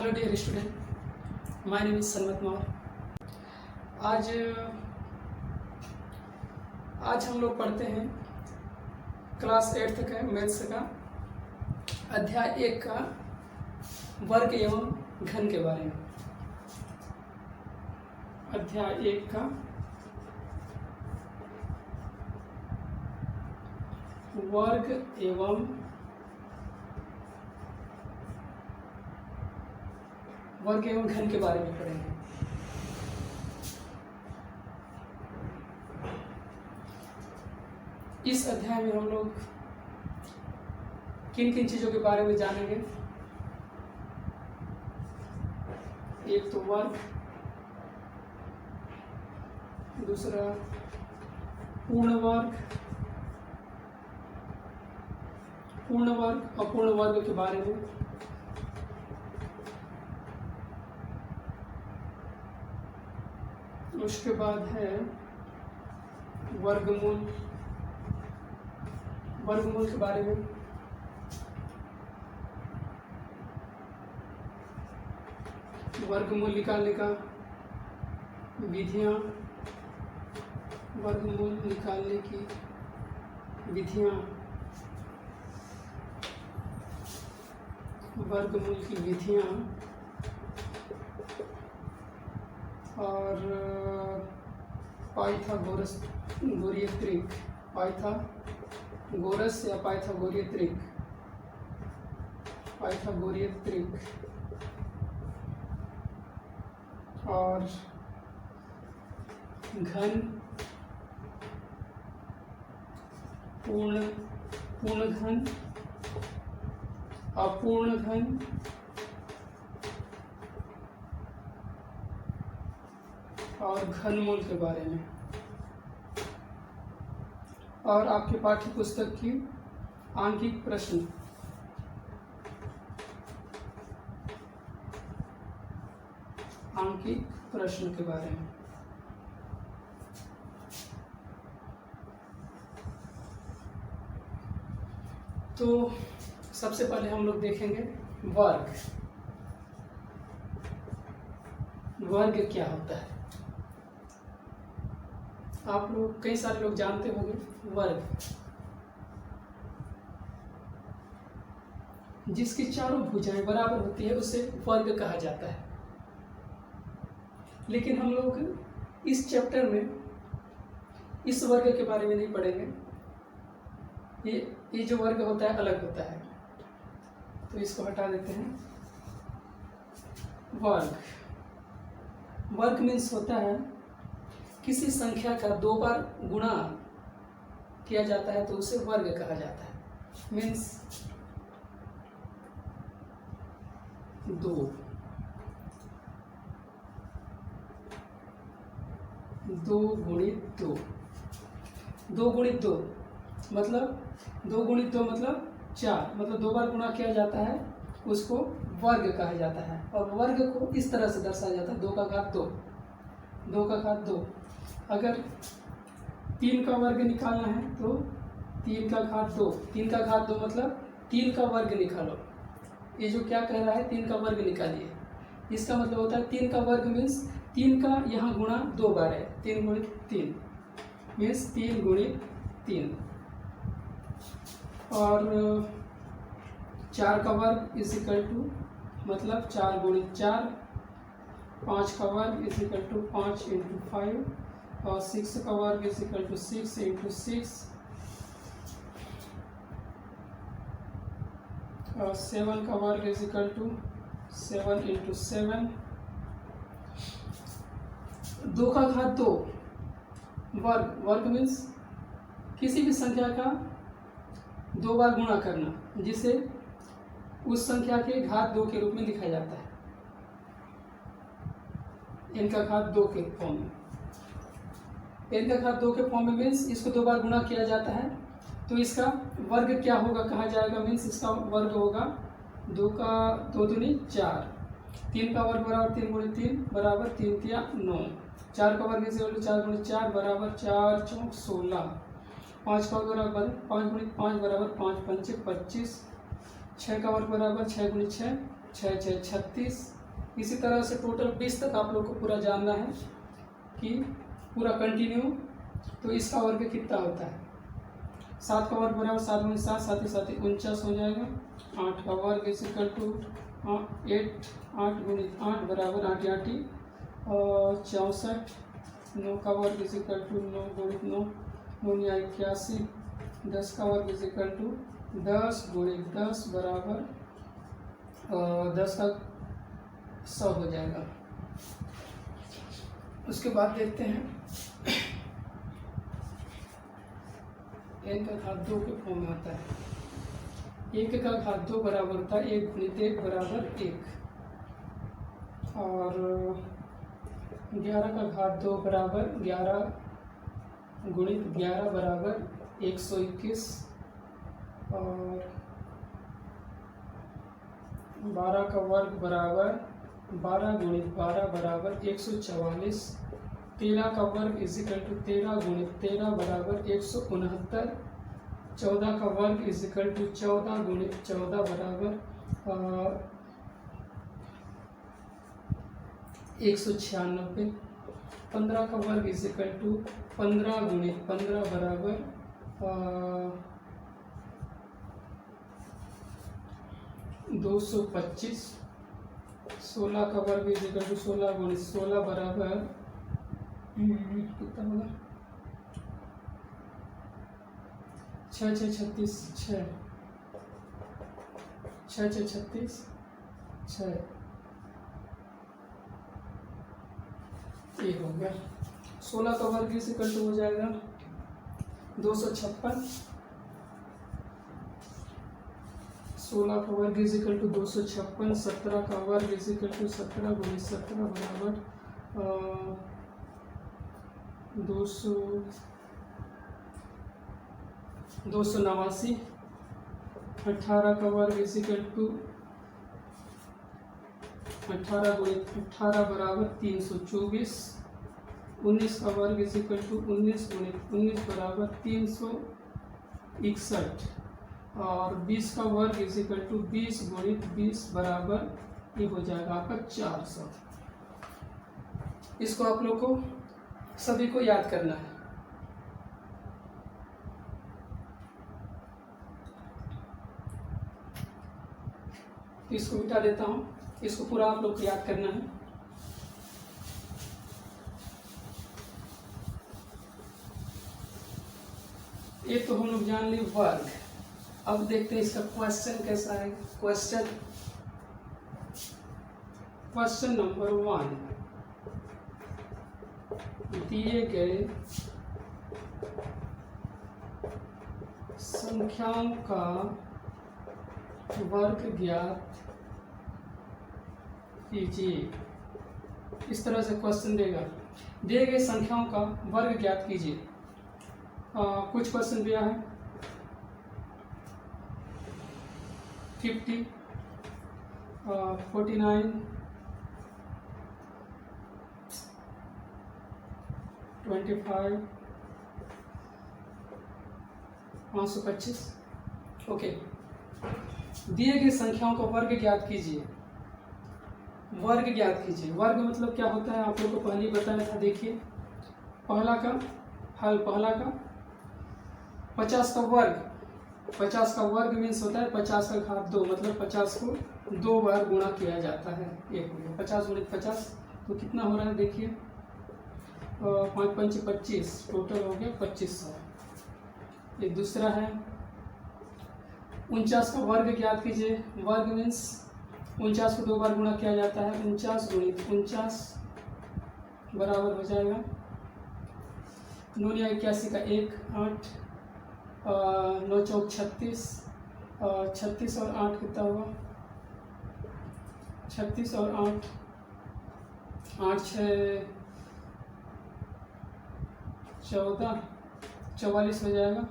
Hello dear student, my name is Sanmat Maurya. आज हम लोग पढ़ते हैं क्लास 8th का मैथ्स का अध्याय 1 का वर्ग एवं घन के बारे में। अध्याय 1 का वर्ग एवं घन के बारे में पढ़ेंगे। इस अध्याय में हम लोग किन किन चीजों के बारे में जानेंगे। एक तो वर्ग, दूसरा पूर्ण वर्ग, अपूर्ण वर्ग के बारे में, उसके बाद है वर्गमूल के बारे में, वर्गमूल निकालने का विधियां, वर्गमूल निकालने की विधियां, वर्गमूल की विधियां और पाइथागोरस या पाइथागोरियन त्रिक और घन, पूर्ण घन, अपूर्ण घन और घनमूल के बारे में। और आपके पाठ्य पुस्तक की आंकिक प्रश्न, के बारे में। तो सबसे पहले हम लोग देखेंगे वर्ग क्या होता है। आप लोग, कई सारे लोग जानते होंगे वर्ग, जिसकी चारों भुजाएं बराबर होती है उसे वर्ग कहा जाता है। लेकिन हम लोग इस चैप्टर में इस वर्ग के बारे में नहीं पढ़ेंगे। ये जो वर्ग होता है अलग होता है, तो इसको हटा देते हैं। वर्ग मीन्स होता है किसी संख्या का 2 बार गुणा किया जाता है तो उसे वर्ग कहा जाता है। मीन्स 2 गुणित 2 मतलब 2 गुणित 2 मतलब 4, मतलब 2 बार गुणा किया जाता है उसको वर्ग कहा जाता है। और वर्ग को इस तरह से दर्शाया जाता है 2 का घात 2। अगर 3 का वर्ग निकालना है तो 3 का घात 2 मतलब 3 का वर्ग निकालो। ये जो क्या कह रहा है 3 का वर्ग निकालिए, इसका मतलब होता है 3 का वर्ग मीन्स 3 का यहाँ गुणा 2 बार है। 3 गुणित 3 मीन्स 3 गुणित 3। और 4 का वर्ग इज इक्वल टू मतलब 4 गुणित 4। 5 का वर्ग इज इक्वल टू 5 इंटू 5 और 6 का वर्ग इज इक्वल टू 6 इंटू 6 और 7 का वर्ग इज इक्वल टू 7 इंटू 7। 2 का घात 2 वर्ग मीन्स किसी भी संख्या का 2 बार गुणा करना, जिसे उस संख्या के घात 2 के रूप में लिखा जाता है। n का घात 2 के फॉर्म में। n का घात 2 के फॉर्म में मीन्स इसको 2 बार गुणा किया जाता है तो इसका वर्ग क्या होगा कहा जाएगा। मीन्स इसका वर्ग होगा 2 का 2 दूनी 4। 3 का वर्ग बराबर 3 गुणित 3 बराबर 3 तिया 9। 4 का वर्ग इसे 4 गुणित 4 बराबर 4 चौक 16। 5 का वर्ग बराबर 5 गुणित 5 बराबर 5 पंचे 25। 6 का वर्ग बराबर 6 गुणित 6 6 6 36। इसी तरह से टोटल 20 तक आप लोग को पूरा जानना है कि पूरा कंटिन्यू। तो इसका वर्ग कितना होता है? 7 का वर्ग बराबर 7 गुणित 7, साथ ही 49 हो जाएगा। 8 का वर्ग इज इक्वल टू 8, 8 गुणित 8 बराबर 8 8 और 64। 9 का वर्ग इज इक्वल टू 9 गुणित 9, 9 या 81। 10 का वर्ग इज इक्वल टू 10 गुणित 10 बराबर 10 का 100 हो जाएगा। उसके बाद देखते हैं n का घात 2 के फॉर्म में आता है। 1 का घात 2 बराबर होता है 1 गुणित 1 बराबर 1 और 11 का घात 2 बराबर 11 गुणित 11 बराबर 121 और 12 का वर्ग बराबर 12 गुणित 12 बराबर 144। 13 का वर्ग इज इक्वल टू 13 गुणित 13 बराबर 169। 14 का वर्ग इज इक्वल टू 14 गुणित 14 बराबर 196। 15 का वर्ग इज इक्वल टू 15 गुणित 15 बराबर 225। 16 का वर्ग इज इक्वल टू 16 गुणित 16 बराबर कितना होगा? 6 6 36 6 6 6 36 6 ये हो गया। 16 का वर्ग इज इक्वल टू हो जाएगा 256। 16 का वर्ग इज इक्वल टू 256। 17 का वर्ग इज इक्वल टू 17 गुणित 17 बराबर 289। 18 का वर्ग इज इक्वल टू 18 गुणित 18 बराबर 324। 19 का वर्ग इज इक्वल टू 19 गुणित 19 बराबर 361 और 20 का वर्ग इज इक्वल टू 20 गुणित 20 बराबर ये हो जाएगा आपका 400। इसको आप लोग को सभी को याद करना है। इसको मिटा देता हूं, इसको पूरा आप लोग को याद करना है। ये तो हम लोग जान ली वर्ग। अब देखते हैं इसका क्वेश्चन कैसा है। क्वेश्चन नंबर 1, दिए गए संख्याओं का वर्ग ज्ञात कीजिए। इस तरह से क्वेश्चन देगा, दिए गए संख्याओं का वर्ग ज्ञात कीजिए। कुछ क्वेश्चन दिया है 50, 49, 25, 525। ओके, दिए गए संख्याओं का वर्ग ज्ञात कीजिए। वर्ग ज्ञात कीजिए, वर्ग मतलब क्या होता है आप लोग को पहले ही बताया था। देखिए पहला का हल, पहला का 50 का वर्ग। 50 का वर्ग मीन्स होता है 50 का घात 2, मतलब 50 को 2 बार गुणा किया जाता है। एक हो गया 50 गुणित 50, तो कितना हो रहा है देखिए 5 5 25, टोटल हो गया 2500। ये दूसरा है 49 का वर्ग ज्ञात कीजिए। वर्ग मीन्स 49 को 2 बार गुणा किया जाता है। 49 गुणित 49 बराबर हो जाएगा 9 या 81 का 1, 8 9 चौक 36, 36 और 8 कितना हुआ 36 और 8, 8 6 14, 44 हो जाएगा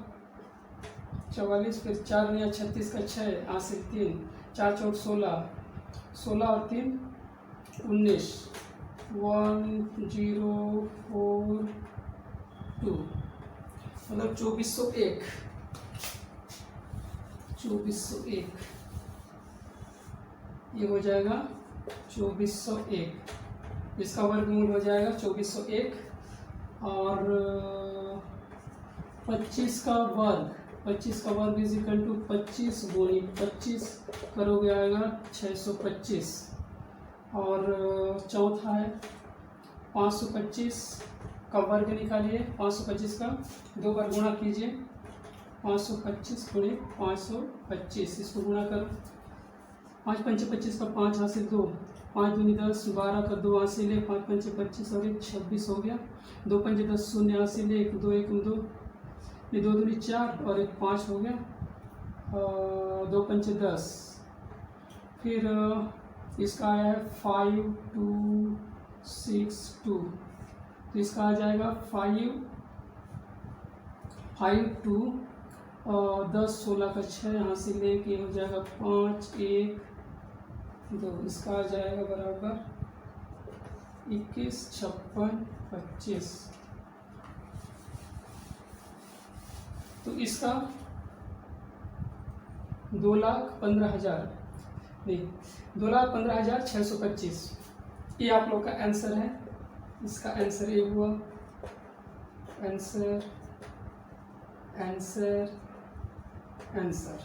44। फिर 4 या 36 का 6, 8 से 3, 4 चौक 16, 16 और 3 19, 1042 मतलब 2401। 2401 ये हो जाएगा 2401, इसका वर्गमूल हो जाएगा 2401 और 25 का वर्ग इज इक्वल टू 25 गुणी 25 करोगे आएगा 625 और चौथा है 525 का वर्ग निकालिए, 525 का 2 बार गुणा कीजिए, 525 गुणे 525 इसको गुणा करो, 5 पंचे 25 का 5 हासिल 2, 5 दूनी 10, 12 का 2 हासिल है, 5 पंचे 25 और 1 26 हो गया, 2 पंचे 10 शून्य हासिल है, 1 2 1 2, ये 2 दूनी 4 और 1 5 हो गया, 2 पंचे 10, फिर इसका आया है 5 2 6 2, तो इसका आ जाएगा 5 2 और 10 16 का 6 यहाँ से लेके हो जाएगा 5 1 2, इसका आ जाएगा बराबर 21 56 25, तो इसका 2,15,000 नहीं 2,15,625 ये आप लोग का आंसर है। इसका आंसर ये हुआ, आंसर आंसर आंसर।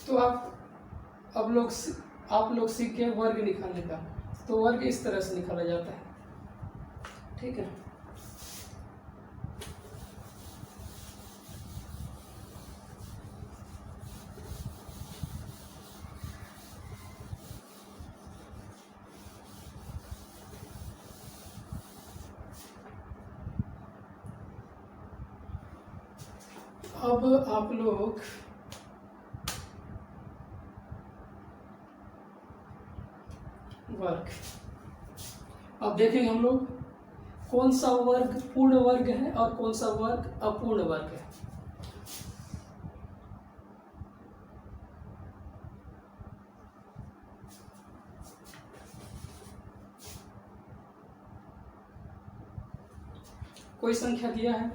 तो आप लोग सीख के वर्ग निकालने का, तो वर्ग इस तरह से निकाला जाता है, ठीक है। अब आप लोग वर्ग, अब देखेंगे हम लोग कौन सा वर्ग पूर्ण वर्ग है और कौन सा वर्ग अपूर्ण वर्ग है। कोई संख्या दिया है,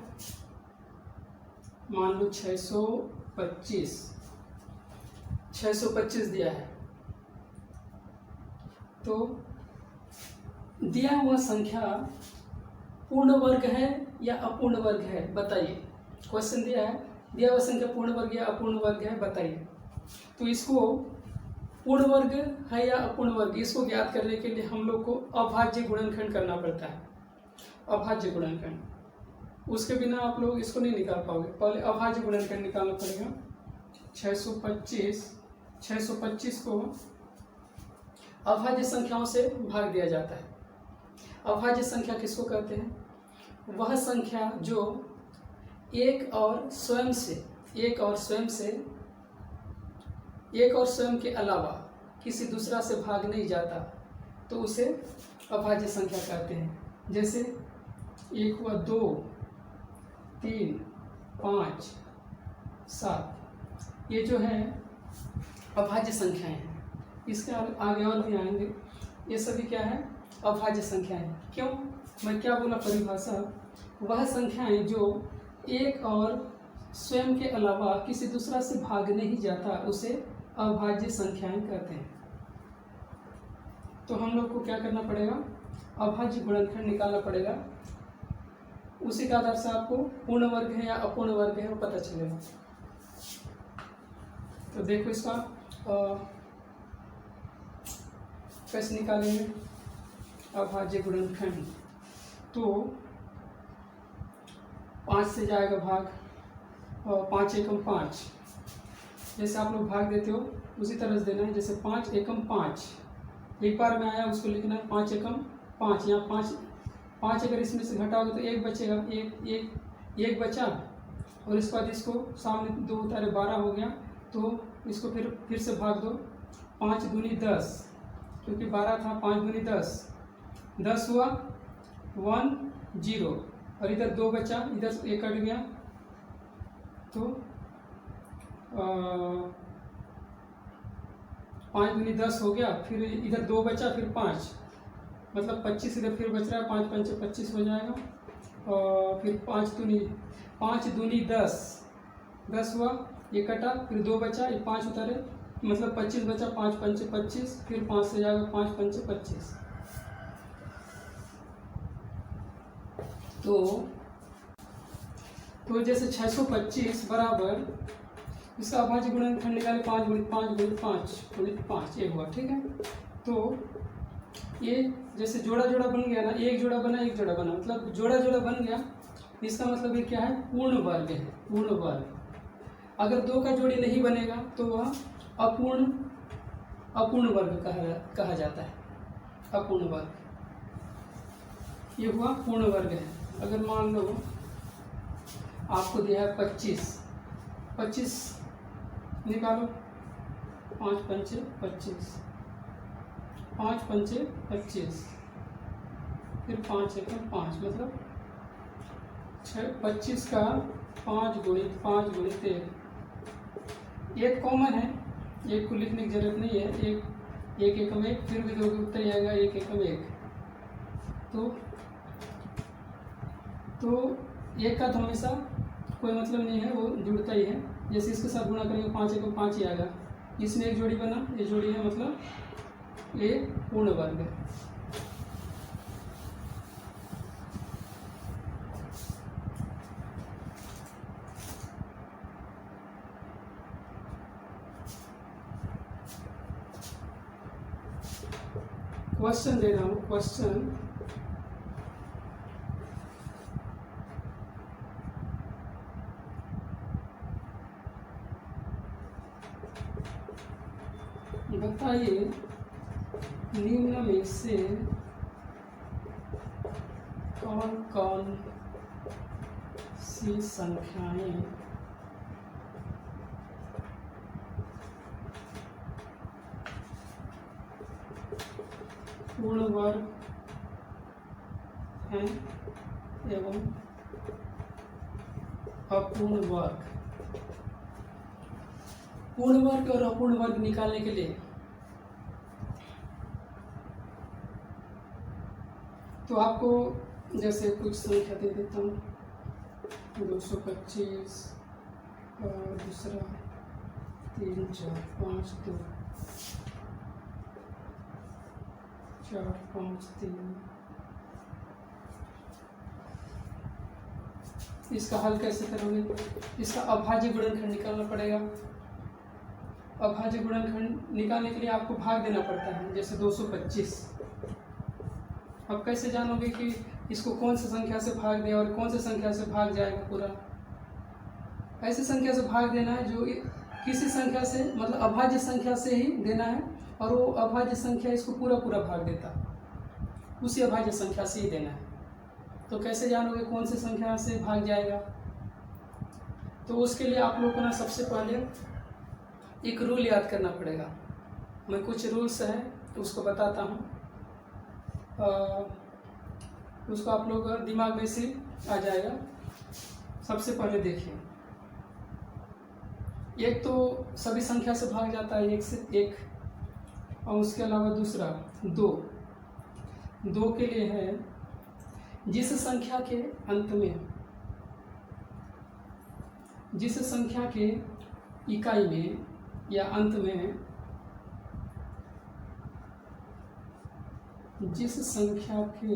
मान लो 625 दिया है, तो दिया हुआ संख्या पूर्ण वर्ग है या अपूर्ण वर्ग है बताइए। क्वेश्चन दिया है, दिया हुआ संख्या पूर्ण वर्ग या अपूर्ण वर्ग है बताइए। तो इसको पूर्ण वर्ग है या अपूर्ण वर्ग, इसको ज्ञात करने के लिए हम लोग को अभाज्य गुणनखंड करना पड़ता है, अभाज्य गुणनखंड। उसके बिना आप लोग इसको नहीं निकाल पाओगे, पहले अभाज्य गुणनखंड निकालना पड़ेगा। 625 को अभाज्य संख्याओं से भाग दिया जाता है। अभाज्य संख्या किसको कहते हैं? वह संख्या जो एक और स्वयं के अलावा किसी दूसरा से भाग नहीं जाता, तो उसे अभाज्य संख्या कहते हैं। जैसे 1 हुआ 2 3 5 7, ये जो है अभाज्य संख्याएं हैं। इसके आगे और भी आएंगे, ये सभी क्या है? अभाज्य संख्याएं। क्यों? मैं क्या बोला परिभाषा? वह संख्याएं जो एक और स्वयं के अलावा किसी दूसरा से भाग नहीं जाता, उसे अभाज्य संख्याएं कहते हैं। तो हम लोग को क्या करना पड़ेगा? अभाज्य गुणनखंड निकालना पड़ेगा। उसी के आधार से आपको पूर्ण वर्ग है या अपूर्ण वर्ग है वो पता चलेगा। तो देखो इसका कैसे निकालेंगे अभाज्य गुणनखंड। तो 5 से जाएगा भाग, और 5 एकम 5, जैसे आप लोग भाग देते हो उसी तरह से देना है। जैसे 5 एकम 5 एक बार में आया, उसको लिखना है 5 एकम 5। यहाँ 5 अगर इसमें से घटाओगे तो 1 बचेगा, एक बचा, और इसके बाद इसको सामने 2 उतारे 12 हो गया। तो इसको फिर से भाग दो, 5 दूनी 10, क्योंकि 12 था, 5 दूनी 10 हुआ 1 0, और इधर 2 बचा, इधर 1 कट गया, तो 5 दूनी 10 हो गया। फिर इधर 2 बचा, फिर 5, मतलब 25 इधर फिर बच रहा है, 5 पंचे 25 हो जाएगा। और फिर 5 दूनी 10 हुआ, ये कटा, फिर 2 बचा, ये 5 उतारे मतलब 25 बचा, 5 पंचे 25, फिर 5 से जाएगा 5 पंचे 25। तो जैसे 625 बराबर इसका अभाज्य गुणनखंड निकाले 5 गुणित 5 गुणित 5 गुणित 5 ये हुआ, ठीक है। तो ये जैसे जोड़ा जोड़ा बन गया ना, एक जोड़ा बना एक जोड़ा बना, मतलब जोड़ा जोड़ा बन गया, इसका मतलब ये क्या है, पूर्ण वर्ग है, पूर्ण वर्ग। अगर दो का जोड़ी नहीं बनेगा तो वह अपूर्ण वर्ग कहा जाता है, अपूर्ण वर्ग। ये हुआ पूर्ण वर्ग है। अगर मान लो आपको दिया है 25 निकालो, 5 पंचे 25, 5 पंचे 25, फिर 5 एकम 5, मतलब 25 का 5 गुणित 1 कॉमन है, एक को लिखने की जरूरत नहीं है, एक एकम 1, फिर भी दोगे उत्तर आएगा 1 एकम 1। तो एक का तो हमेशा कोई मतलब नहीं है, वो जुड़ता ही है। जैसे इसके साथ गुणा करेंगे 5 एकम 5 ही आएगा, इसमें एक जोड़ी बना, ये जोड़ी है, मतलब ये पूर्ण वर्ग है। क्वेश्चन दे रहा हूँ, क्वेश्चन बताइए निम्न में से कौन कौन सी संख्याएं पूर्ण वर्ग हैं एवं अपूर्ण वर्ग। पूर्ण वर्ग और अपूर्ण वर्ग निकालने के लिए तो आपको जैसे कुछ संख्या दे देता हूँ, 225 और दूसरा 3 4 5 2 4 5 3। इसका हल कैसे करोगे? इसका अभाज्य गुणनखंड निकालना पड़ेगा। अभाज्य गुणनखंड निकालने के लिए आपको भाग देना पड़ता है, जैसे 225। अब कैसे जानोगे कि इसको कौन सी संख्या से भाग दें और कौन सी संख्या से भाग जाएगा पूरा? ऐसी संख्या से भाग देना है जो किसी संख्या से, मतलब अभाज्य संख्या से ही देना है, और वो अभाज्य संख्या इसको पूरा पूरा भाग देता, उसी अभाज्य संख्या से ही देना है। तो कैसे जानोगे कौन सी संख्या से भाग जाएगा? तो उसके लिए आप लोगों को ना सबसे पहले एक रूल याद करना पड़ेगा। मैं कुछ रूल्स हैं उसको बताता हूँ, उसको आप लोग दिमाग में से आ जाएगा। सबसे पहले देखिए, एक तो सभी संख्या से भाग जाता है, एक से एक, और उसके अलावा दूसरा दो के लिए है जिस संख्या के अंत में, जिस संख्या के इकाई में या अंत में, जिस संख्या के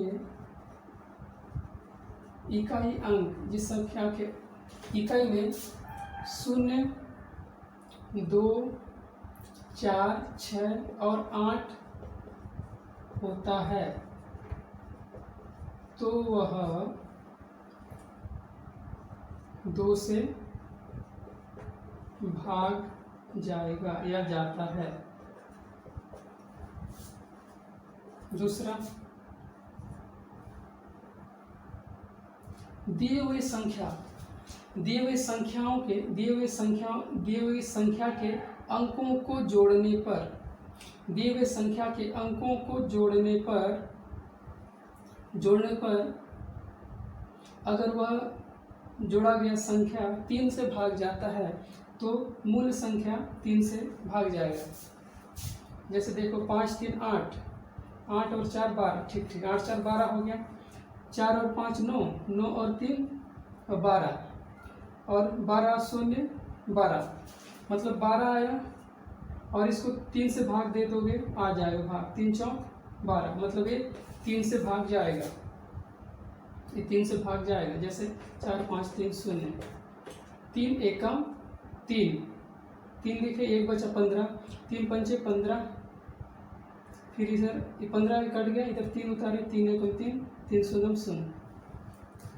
इकाई अंक, जिस संख्या के इकाई में 0 2 4 6 और 8 होता है तो वह 2 से भाग जाएगा या जाता है। दूसरा, दिए हुए संख्या के अंकों को जोड़ने पर, दिए हुए संख्या के अंकों को जोड़ने पर अगर वह जोड़ा गया संख्या 3 से भाग जाता है तो मूल संख्या 3 से भाग जाएगा। जैसे देखो 5 3 8, 8 और 4 12, ठीक 8 4 12 हो गया, 4 और 5 9, 9 और 3 12, और 12 0 12, मतलब 12 आया और इसको 3 से भाग दे दोगे, आ जाएगा भाग, 3 चौक 12, मतलब ये 3 से भाग जाएगा, ये 3 से भाग जाएगा। जैसे 4 5 3 0, 3 एकम 3, 3 लिखे, 1 बचा 15, 3 पंचे 15, फिर इधर ये 15 भी कट गया, इधर 3 उतारे, 3 एकम 3, 3 शून्य 0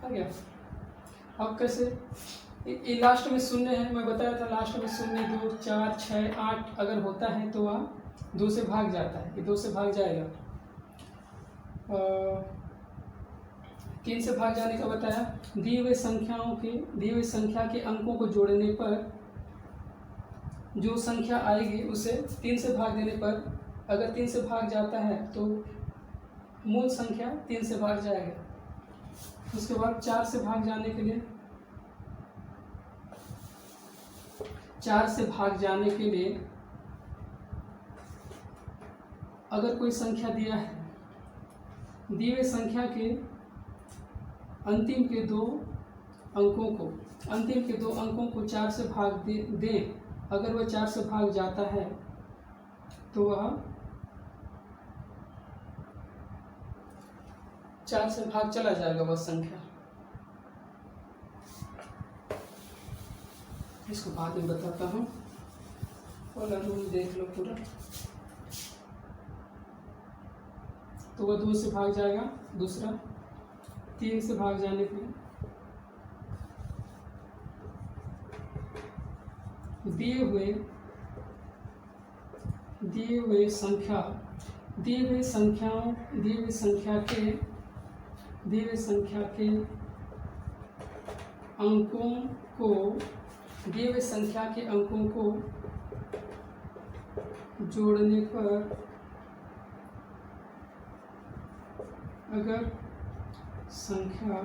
आ गया। अब कैसे, ये लास्ट में शून्य है, मैं बताया था लास्ट में शून्य 2 4 6 8 अगर होता है तो वह 2 से भाग जाता है, ये 2 से भाग जाएगा। 3 से भाग जाने का बताया। दिए हुए संख्या के अंकों को जोड़ने पर जो संख्या आएगी उसे 3 से भाग देने पर, अगर 3 से भाग जाता है तो मूल संख्या 3 से भाग जाएगा। उसके बाद 4 से भाग जाने के लिए, 4 से भाग जाने के लिए अगर कोई संख्या दिया है, दिए हुए संख्या के अंतिम के दो अंकों को 4 से भाग दें, अगर वह 4 से भाग जाता है तो वह 4 से भाग चला जाएगा वह संख्या। इसको बाद में बताता हूँ, वाला रूल देख लो पूरा। तो वह 2 से भाग जाएगा, दूसरा 3 से भाग जाने के लिए दिए हुए संख्या के अंकों को जोड़ने पर अगर संख्या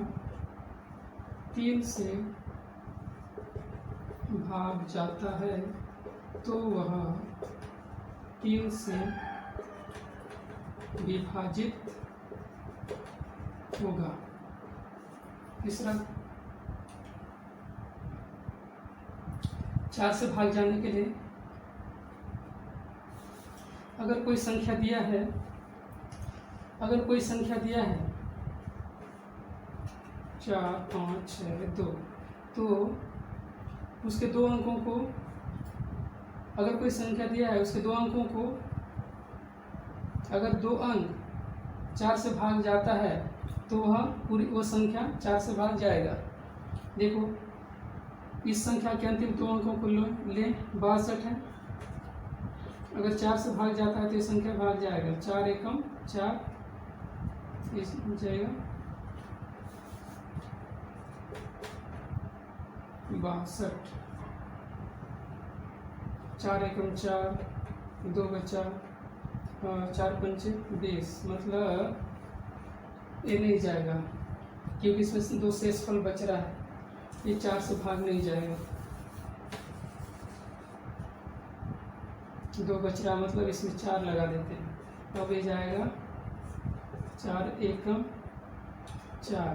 3 से भाग जाता है तो वह 3 से विभाजित होगा। तीसरा, 4 से भाग जाने के लिए अगर कोई संख्या दिया है, 4 5 6 2, तो उसके 2 अंकों को, अगर कोई संख्या दिया है उसके 2 अंकों को, अगर 2 अंक 4 से भाग जाता है तो वह संख्या 4 से भाग जाएगा। देखो इस संख्या के अंतिम 2 अंकों को ले 62 है, अगर 4 से भाग जाता है तो ये संख्या भाग जाएगा, 4 एकम 4 जाएगा 62, 4 एकम 4, 2 बचा, 4 पंचे 20, मतलब ये नहीं जाएगा क्योंकि इसमें 2 शेषफल बच रहा है, ये 4 से भाग नहीं जाएगा। 2 बच रहा मतलब इसमें 4 लगा देते हैं, अब ये जाएगा 4 एकम 4,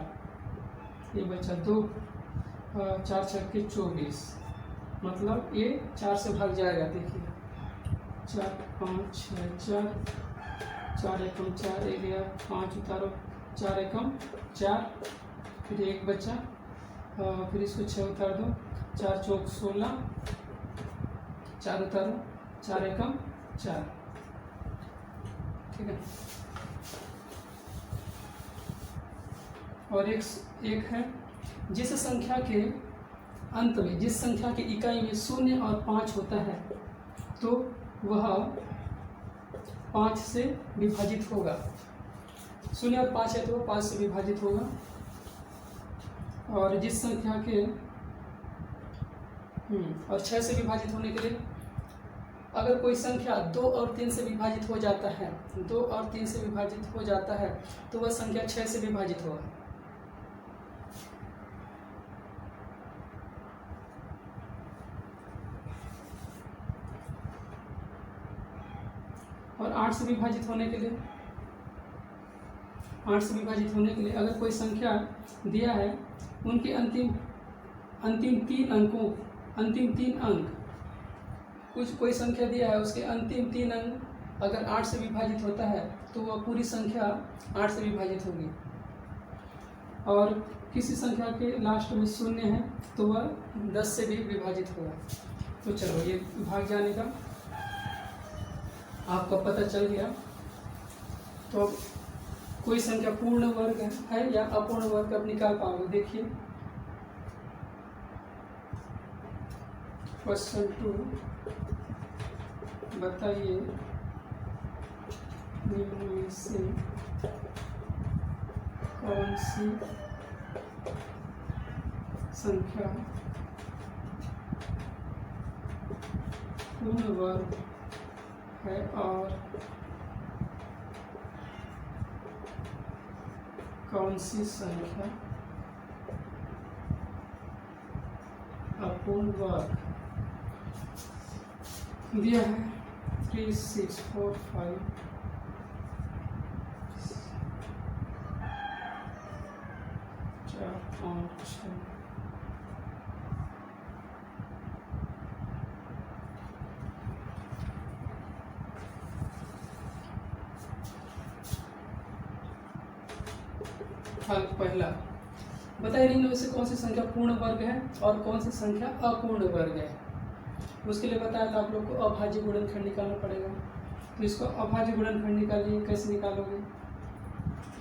ये बचा 2, 4 छक्के 24, मतलब ये 4 से भाग जाएगा। देखिए 4 5 6 4, 4 एकम 4, ये गया 5 उतारो, 4 एकम 4, फिर 1 बचा, फिर इसको 6 उतार दो, 4 चौक 16, 4 उतारो, 4 एकम 4, ठीक है। और एक है, जिस संख्या के अंत में, जिस संख्या की इकाई में 0 और 5 होता है तो वह 5 से विभाजित होगा। 0 और 5 है तो वह 5 से विभाजित होगा। और जिस संख्या के और 6 से विभाजित होने के लिए अगर कोई संख्या 2 और 3 से विभाजित हो जाता है, 2 और 3 से विभाजित हो जाता है तो वह संख्या 6 से विभाजित होगा। और 8 से विभाजित होने के लिए, 8 से विभाजित होने के लिए अगर कोई संख्या दिया है, उनके अंतिम 3 अंक कोई संख्या दिया है, उसके अंतिम 3 अंक अगर 8 से विभाजित होता है तो वह पूरी संख्या 8 से विभाजित होगी, और किसी संख्या के लास्ट में 0 है तो वह 10 से भी विभाजित होगा। तो चलो ये भाग जाने का आपका पता चल गया। तो अब कोई संख्या पूर्ण वर्ग है या अपूर्ण वर्ग अब निकाल पाओगे। देखिए क्वेश्चन 2, बताइए निम्न में से कौन सी संख्या पूर्ण वर्ग है और कौन सी संख्या अपूर्ण वर्ग। दिया है 3, 6, 4, 5, 4, 5, 6। पहला बताइए निम्न में से कौन सी संख्या पूर्ण वर्ग है और कौन सी संख्या अपूर्ण वर्ग है। उसके लिए बताया था आप लोग को अभाज्य गुणनखंड निकालना पड़ेगा। तो इसको अभाज्य गुणनखंड निकालिए। कैसे निकालोगे?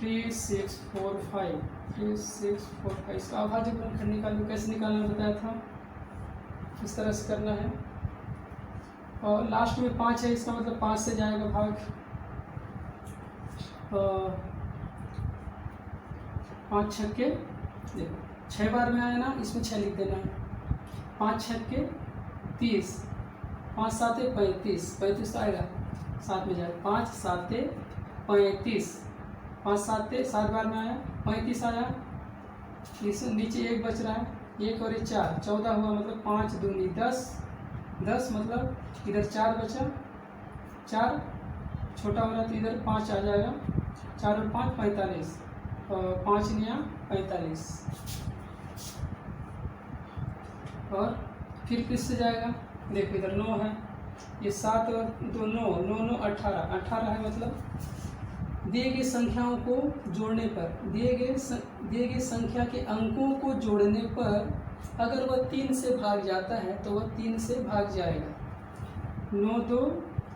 3, 6, 4, 5, 3, 6, 4, 5 इसका अभाज्य गुणनखंड निकालिए। कैसे निकालना बताया था, इस तरह से करना है। और लास्ट में 5 है, इसका मतलब 5 से जाएगा भाग। 5 छक्के, देखो 6 बार में आया ना, इसमें 6 लिख देना है। 5 छक्के 30, 5 7 35, 35 तो आएगा, 7 में जाएगा। 5 7 35, 5 7 7 बार में आया, 35 आया। इस नीचे 1 बच रहा है, 1 और 1 4, 14 हुआ, मतलब 5 दूनी 10, 10 मतलब इधर 4 बचा, 4 छोटा हो रहा है तो इधर 5 आ जाएगा। 4 और 5 45, 5 9 45, और फिर किससे जाएगा? देखो इधर 9 है, ये 7 और 2 9, 9 9 18, 18 है। मतलब दिए गए संख्याओं को जोड़ने पर, दिए गए संख्या के अंकों को जोड़ने पर अगर वह 3 से भाग जाता है तो वह 3 से भाग जाएगा। 9 2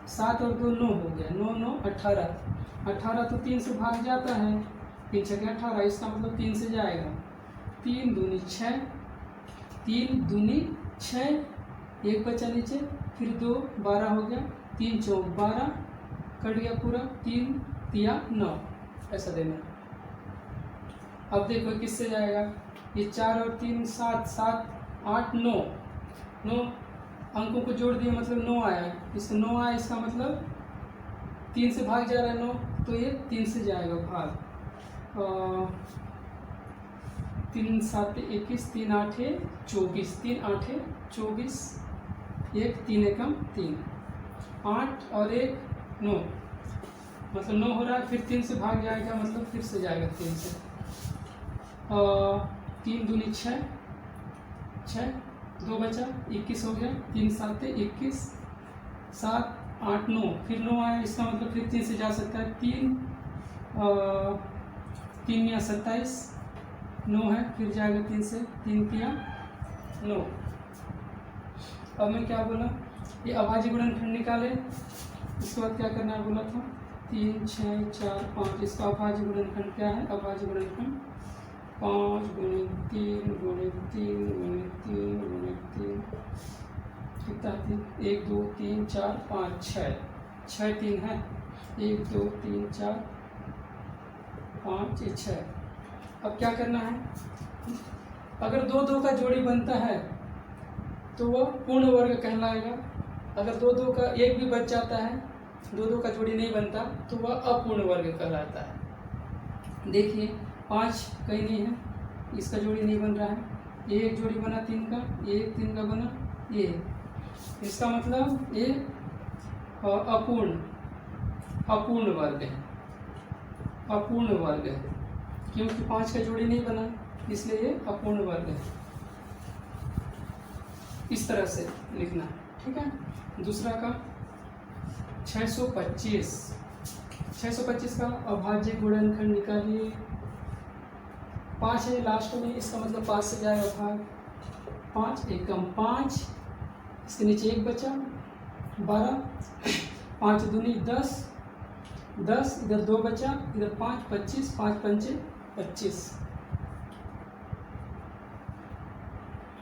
7 और 2 9 हो गया, 9 9 18, 18 तो 3 से भाग जाता है, 3 6 18, इसका मतलब 3 से जाएगा। 3 दूनी 6, 3 दूनी 6, 1 बचा नीचे, फिर 2 12 हो गया, 3 4 12 कट गया पूरा, 3 3 9, ऐसा देना। अब देखो किससे जाएगा, ये 4 और 3 7, 7 8 9, 9 अंकों को जोड़ दिया मतलब 9 आया, इससे 9 आया, इसका मतलब 3 से भाग जा रहा है 9, तो ये 3 से जाएगा भाग। 3 7 21, 3 8 24, 3 8 24, 1 3 एकम 3, 8 और 1 9, मतलब 9 हो रहा है, फिर 3 से भाग जाएगा, मतलब फिर से जाएगा 3 से। 3 दूनी 6, 6 2 बचा, 21 हो गया, 3 7 21, 7 8 9, फिर 9 आया, इसका मतलब फिर 3 से जा सकता है। 3 3 या 27, 9 है, फिर जाएगा 3 से, 3 3 9। अब मैं क्या बोला, ये अभाज्य गुणनखंड निकाले, इसके बाद क्या करना है बोला था, 3 6 4 5, इसका अभाज्य गुणनखंड क्या है? अभाज्य गुणनखंड 5 × 3 × 3 × 3 × 3 कितना है? 1 2 3 4 5 6, 6 3 है, 1 2 3 4 5 6। अब क्या करना है, अगर 2 2 का जोड़ी बनता है तो वह पूर्ण वर्ग कहलाएगा। अगर 2 2 का एक भी बच जाता है, 2 2 का जोड़ी नहीं बनता तो वह अपूर्ण वर्ग कहलाता है। देखिए 5 कहीं नहीं है, इसका जोड़ी नहीं बन रहा है, ये एक जोड़ी बना 3 का, ये 3 का बना, ये, इसका मतलब ये अपूर्ण वर्ग है, अपूर्ण वर्ग है, क्योंकि 5 का जोड़ी नहीं बना, इसलिए ये अपूर्ण वर्ग है। इस तरह से लिखना, ठीक है। दूसरा का 625 का अभाज्य गुणनखंड निकालिए। 5 है लास्ट में, इसका मतलब 5 से जाएगा भाग, 5 एकम 5, इसके नीचे 1 बचा, 12, 5 दूनी 10, इधर 2 बचा, इधर 5, 25, 5 पंचे 25,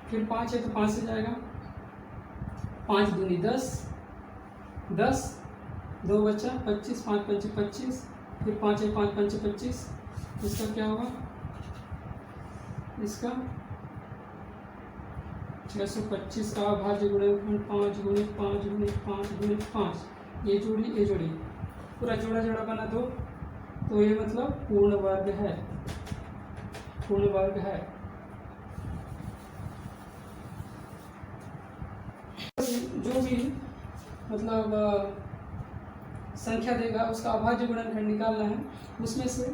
फिर 5 है तो 5 से जाएगा, 5 दूनी 10, 2 बचा, 25, 5 पंचे 25, फिर 5 है 5 पंचे 25, इसका क्या होगा, इसका 625 का अभाज्य गुणनखंड 5 गुणित 5 गुणित 5 गुणित 5, ये जोड़ी पूरा जोड़ा बना दो, तो ये मतलब पूर्ण वर्ग है। जो भी मतलब संख्या देगा उसका अभाज्य गुणनखंड निकालना है। उसमें से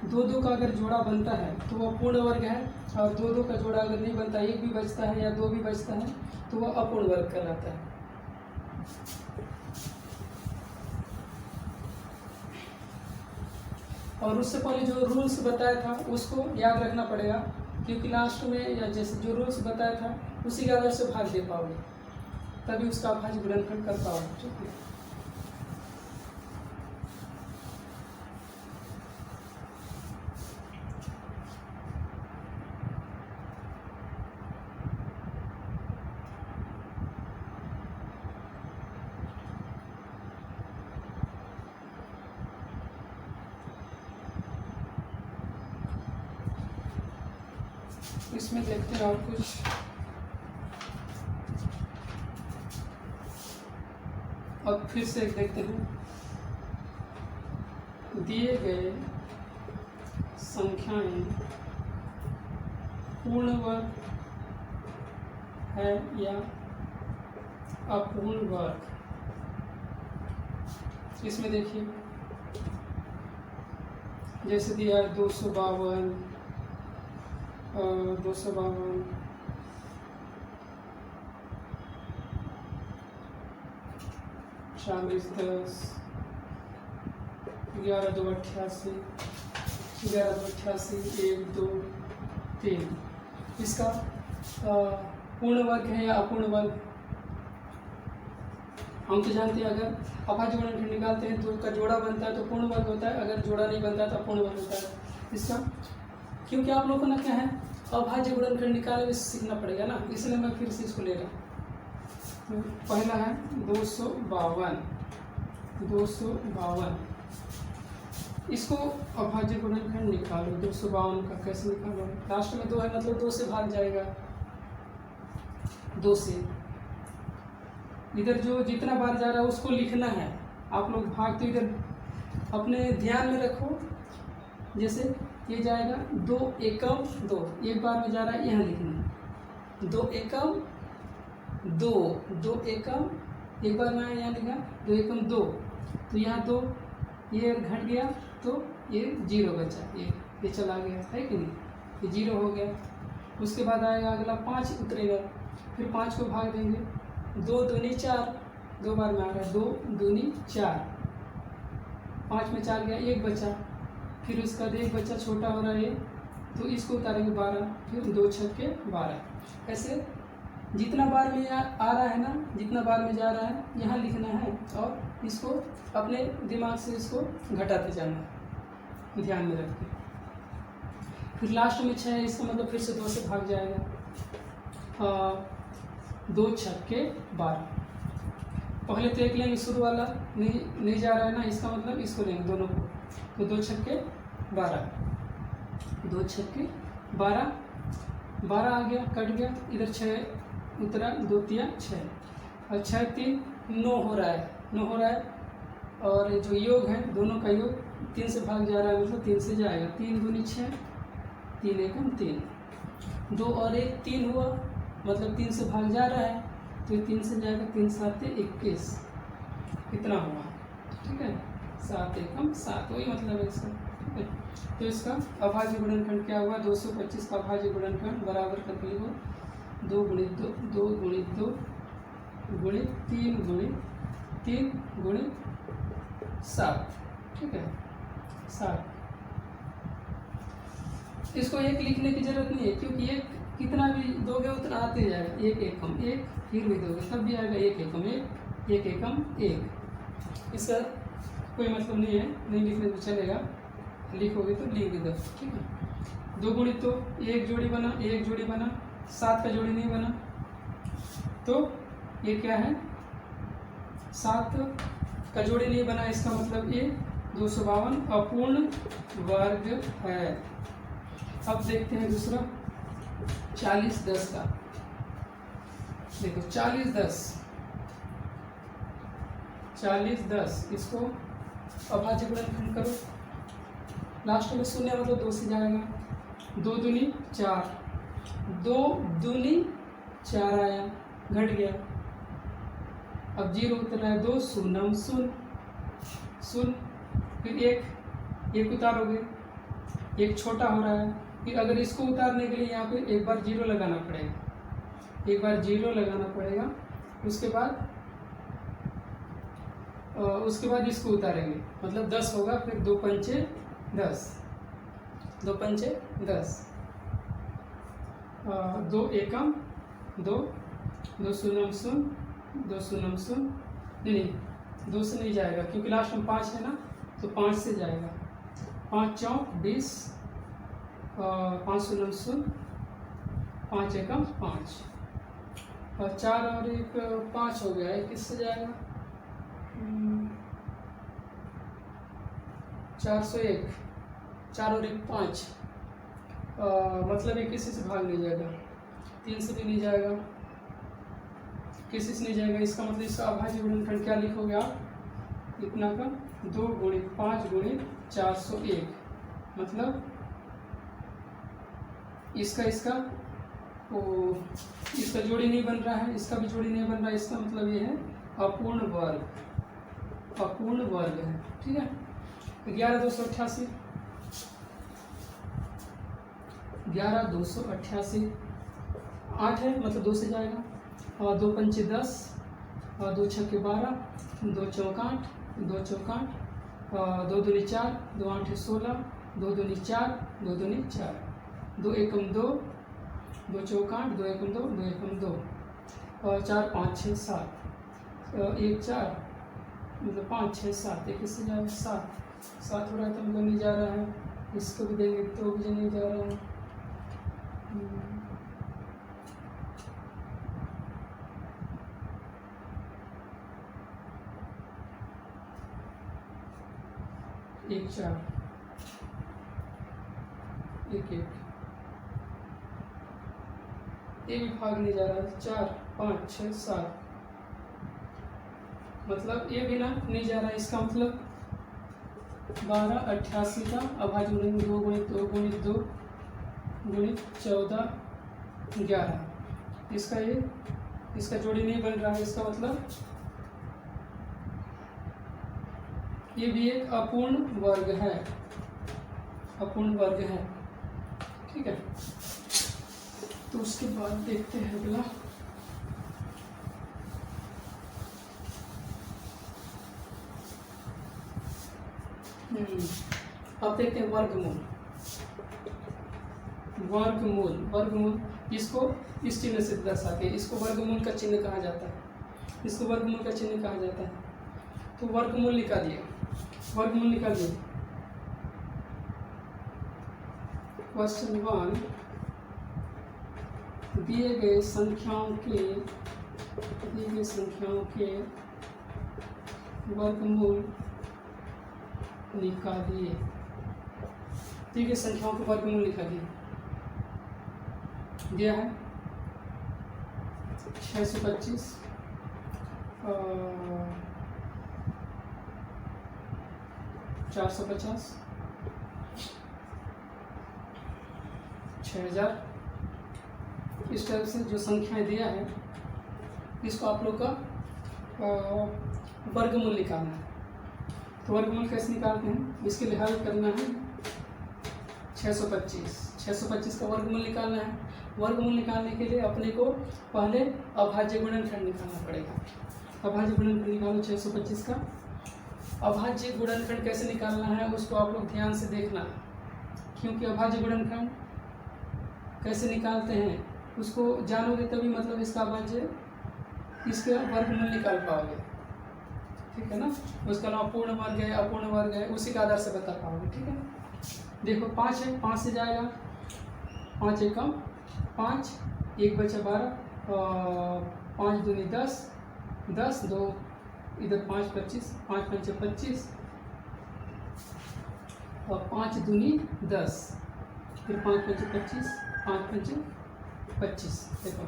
2 का अगर जोड़ा बनता है तो वह पूर्ण वर्ग है, और 2 का जोड़ा अगर नहीं बनता, 1 भी बचता है या 2 भी बचता है, तो वह अपूर्ण वर्ग कहलाता है। और उससे पहले जो रूल्स बताया था उसको याद रखना पड़ेगा, क्योंकि लास्ट में या जैसे जो रूल्स बताया था उसी के आधार से भाग दे पाओगे, तभी उसका अभाज्य गुणनखंड कर पाओगे। ठीक है। इसमें देखते हैं और कुछ, अब फिर से एक देखते हैं। दिए गए संख्याएं पूर्ण वर्ग है या अपूर्ण वर्ग। इसमें देखिए जैसे दिया है 252, 252, 40, 10, 11, 2, 88, 11, 2, 88, 1, 2, 3, इसका पूर्ण वर्ग है या अपूर्ण वर्ग। हम तो जानते हैं अगर अभाज्य गुणनखंड निकालते हैं 2 का जोड़ा बनता है तो पूर्ण वर्ग होता है, अगर जोड़ा नहीं बनता है तो अपूर्ण वर्ग होता है। इसका क्योंकि आप लोगों को ना क्या है, अभाज्य गुणनखंड निकालने में सीखना पड़ेगा ना, इसलिए मैं फिर से इसको ले रहा हूँ। तो पहला है 252, इसको अभाज्य गुणनखंड निकालो। 252 का कैसे निकालो, लास्ट में 2 है मतलब 2 से भाग जाएगा, 2 से। इधर जो जितना बार जा रहा है उसको लिखना है आप लोग, भाग तो इधर अपने ध्यान में रखो। जैसे ये जाएगा 2 एकम 2, एक बार में जा रहा है, यहाँ लिखना है 2 एकम 2, 2 एकम, एक बार में यहाँ लिखा 2 एकम 2, तो यहाँ 2 ये घट गया तो ये 0 बचा, ये चला गया है कि नहीं, ये 0 हो गया। उसके बाद आएगा अगला 5 उतरेगा, फिर 5 को भाग देंगे, 2 दूनी 4, 2 बार में आ रहा है 2 दूनी 4, 5 में 4 गया, 1 बचा, फिर उसका 1 बच्चा छोटा हो रहा है तो इसको उतारेंगे 12, फिर 2 छक्के 12। ऐसे जितना बार में आ रहा है ना, जितना बार में जा रहा है यहाँ लिखना है, और इसको अपने दिमाग से इसको घटाते जाना है, ध्यान में रख के। फिर लास्ट में 6 है, इसका मतलब फिर से 2 से भाग जाएगा, 2 छक्के 12। पहले तो एक लेंगे, शुरू वाला नहीं जा रहा है ना, इसका मतलब इसको लेंगे दोनों को, तो 2 छक्के 12, 2 छक्के 12, 12 आ गया, कट गया, इधर 6 उतरा, 2 तिया 6, और 6 3 9 हो रहा है, 9 हो रहा है। और जो योग है दोनों का योग 3 से भाग जा रहा है, मतलब 3 से जाएगा, 3 दूनी 6, 3 एकम 3, 2 और 1 3 हुआ, मतलब 3 से भाग जा रहा है तो 3 से जाएगा, 3 7 21, कितना हुआ, ठीक है, 7 एकम 7, वही मतलब है इसका। ठीक है, तो इसका अभाज्य गुणनखंड क्या हुआ, 225 का अभाज्य गुणनखंड बराबर कर लिखो 2 गुणित 2, 2 गुणित 2, गुणित 3 गुणित 3 गुणित 7, ठीक है 7। इसको एक लिखने की जरूरत नहीं है, क्योंकि एक कितना भी दोगे उतना आते जाएगा, एक एकम एक, फिर भी दोगे तब भी आएगा एक एकम एक, एक एकम एक। इसका कोई मतलब नहीं है, नहीं लिखने तो चलेगा, लिखोगे तो लिख दो, ठीक है। 2 गुणित तो एक जोड़ी बना, एक जोड़ी बना, 7 का जोड़ी नहीं बना, तो ये क्या है 7 का जोड़ी नहीं बना, इसका मतलब ये 252 अपूर्ण वर्ग है। अब देखते हैं दूसरा 40 10 का। देखो 40 10 इसको अभाज्य गुणनखंड करो, लास्ट में शून्य मतलब 2 से जाएगा, 2 दूनी 4, 2 दूनी 4 आया, घट गया, अब 0 उतर रहा है, 2 शून्य शून्य शून्य, फिर एक उतारोगे, एक छोटा हो रहा है, फिर अगर इसको उतारने के लिए यहाँ पे एक बार 0 लगाना पड़ेगा, एक बार 0 लगाना पड़ेगा, उसके बाद इसको उतारेंगे, मतलब 10 होगा, फिर 2 पंचे 10, 2 पंचे 10, 2 एकम 2, 2 शून्य शून्य, 2 शून्य शून्य, नहीं 2 से नहीं जाएगा क्योंकि लास्ट में 5 है ना, तो 5 से जाएगा, 5 चौक 20, 5 शून्य शून्य, 5 एकम 5, और 4 और 1 5 हो गया, किससे जाएगा 401, 4 और 1 5, मतलब ये किसी से भाग नहीं जाएगा, 3 से भी नहीं जाएगा, किसी से नहीं जाएगा, इसका मतलब इसका अभाज्य गुणनखंड क्या लिखोगे आप, इतना का 2 गुणित 5 गुणित 401, मतलब इसका जोड़ी नहीं बन रहा है, इसका भी जोड़ी नहीं बन रहा है, इसका मतलब ये है अपूर्ण वर्ग है, ठीक है। 11 288, 8 है मतलब 2 से जाएगा, और 2 पंचे 10, और 2 छक्के 12, 2 चौक 8, 2 चौक 8, 2 दूनी 4, 2 8 16, 2 दूनी 4, 2 दूनी 4, 2 एकम 2, 2 चौक 8, 2 एकम 2, 2 एकम 2, और 4 5 6 7, 1 4 मतलब 5 6 7, एक इससे जाएगा 7 हो रहा है, तो मतलब नहीं जा रहा है, इसको भी देंगे तो भी नहीं जा रहा है, एक 4 1 1, ये भी भाग नहीं जा रहा है, 4 5 6 7, मतलब ये भी ना नहीं जा रहा है, इसका मतलब 12 88 का अभाज्य गुणनखंड 2 गुणित 2 गुणित 2 गुणित 14 11, इसका जोड़ी नहीं बन रहा है, इसका मतलब ये भी एक अपूर्ण वर्ग है, ठीक है। तो उसके बाद देखते हैं अगला, अब देखते हैं वर्गमूल, इसको इस चिन्ह से दर्शाते हैं, इसको वर्गमूल का चिन्ह कहा जाता है, तो वर्गमूल निकालिए, क्वेश्चन 1, दिए गए संख्याओं के वर्गमूल निकालिए, दिए गए संख्याओं के वर्गमूल निकालिए, दिया है 625, 450, 6000, इस टाइप से जो संख्याएं दिया है, इसको आप लोग का वर्गमूल निकालना है। तो वर्गमूल कैसे निकालते हैं, इसके लिए हल करना है 625 का वर्गमूल निकालना है। वर्गमूल निकालने के लिए अपने को पहले अभाज्य गुणनखंड निकालना पड़ेगा। अभाज्य गुणनखंड निकालो 625 का। अभाज्य गुणनखंड कैसे निकालना है उसको आप लोग ध्यान से देखना, क्योंकि अभाज्य गुणनखंड कैसे निकालते हैं उसको जानोगे तभी मतलब इसका अभाज्य इसके वर्गमूल निकाल पाओगे, ठीक है ना। उसका नाम पूर्ण वर्ग है अपूर्ण वर्ग है उसी के आधार से बता पाओगे, ठीक है। देखो 5 है, 5 से जाएगा 5 एकम 5, 1 बचा 12 और 5 दूनी 10, 10 2 इधर 5 25, 5 पंचे 25 और 5 दूनी 10, फिर 5 पंचे 25, 5 पंचे 25, देखो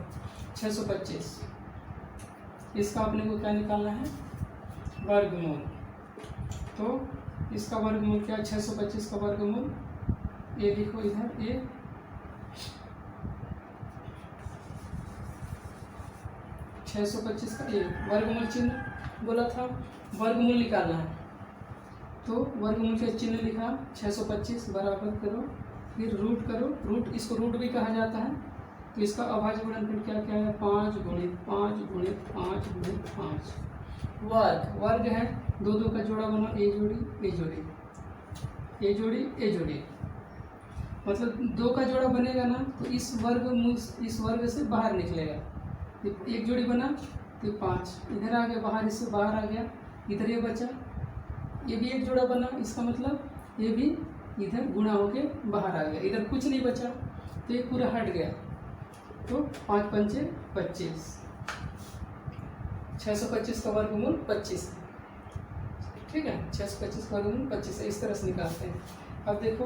625। इसका अपने को क्या निकालना है, वर्गमूल। तो इसका वर्गमूल क्या है, 625 का वर्गमूल, ये लिखो इधर, ये 625 का ये वर्गमूल चिन्ह बोला था, वर्गमूल निकालना है तो वर्गमूल के चिन्ह लिखा 625 बराबर करो, फिर रूट करो, रूट इसको रूट भी कहा जाता है। तो इसका अभाज्य गुणनखंड क्या क्या है, 5 गुणित 5 गुणित 5 गुणित 5। वर्ग, वर्ग है 2 2 का जोड़ा बना, ए जोड़ी ए जोड़ी ए जोड़ी ए जोड़ी, मतलब 2 का जोड़ा बनेगा ना तो इस वर्ग से बाहर निकलेगा। एक जोड़ी बना तो 5 इधर आ गया बाहर, इससे बाहर आ गया, इधर ये बचा, ये भी एक जोड़ा बना, इसका मतलब ये भी इधर गुणा होके बाहर आ गया, इधर कुछ नहीं बचा तो ये पूरा हट गया। तो 5 पंचे 25, 625 का वर्गमूल 25 है, ठीक है। 625 का वर्गमूल 25 है, इस तरह से निकालते हैं। अब देखो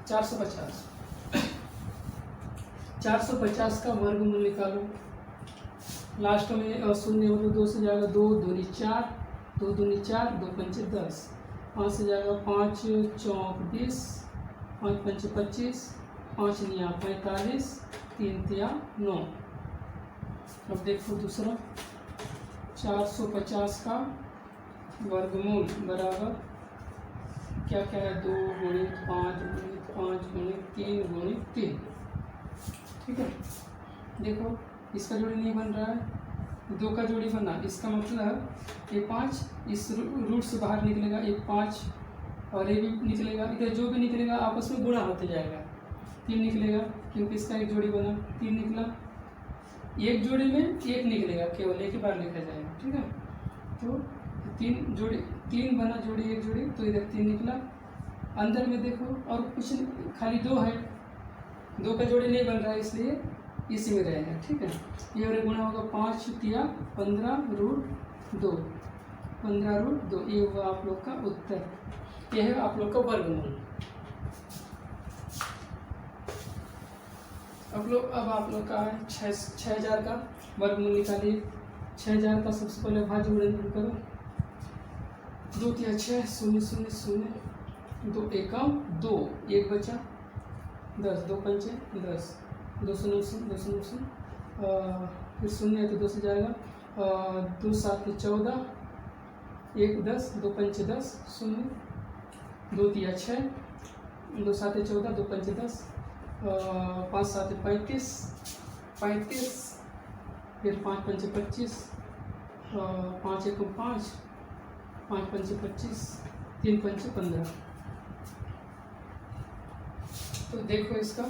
450, 450 का वर्गमूल निकालो, लास्ट में शून्य मतलब 2 से जाएगा 2 दूनी 4, 2 दूनी 4, 2 पंचे 10, 5 से जाएगा 5 चौक 20, 5 पंचे 25, 5 निया 45, 3 तिया 9। अब देखो दूसरा 450 का वर्गमूल बराबर क्या क्या है, 2 गुणित 5 गुणित 5 गुणित 3 गुणित 3, ठीक है। देखो इसका जोड़ी नहीं बन रहा है, 2 का जोड़ी बना, इसका मतलब ये 5 इस रूट से बाहर निकलेगा, ये 5 और ये भी निकलेगा, इधर जो भी निकलेगा आपस में गुणा होते जाएगा, 3 निकलेगा क्योंकि इसका एक जोड़ी बना, 3 निकला, एक जोड़ी में 1 निकलेगा, केवल एक ही बार लिखा जाएगा, ठीक है। तो 3 जोड़ी 3 बना, जोड़ी एक जोड़ी, तो इधर 3 निकला, अंदर में देखो और कुछ खाली 2 है, 2 का जोड़ी नहीं बन रहा है इसलिए इसी में रहेगा, ठीक है। ये और गुणा होगा 5 तिया 15 रूट 2, 15 रूट 2, ये हुआ आप लोग का उत्तर, ये है आप लोग का वर्गमूल। अब आप लोग का है 6000 का वर्गमूल निकालिए। 6000 का सबसे पहले भाज्य गुणनखंड करो, 2 तिया 6, 0 0 0, 2 एकम 2, 1 बचा 10, 2 पंचे 10, 2 0 2 0, फिर 0 है तो 2 से जाएगा, 2 7 14, 1 10, 2 पंचे 10, 0, 2 तिया 6, 2 7 14, 2 पंचे 10, 5 7 35, 35, फिर 5 पंचे 25, 5 1 5, 5 पंचे 25, 3 पंचे 15। तो देखो इसका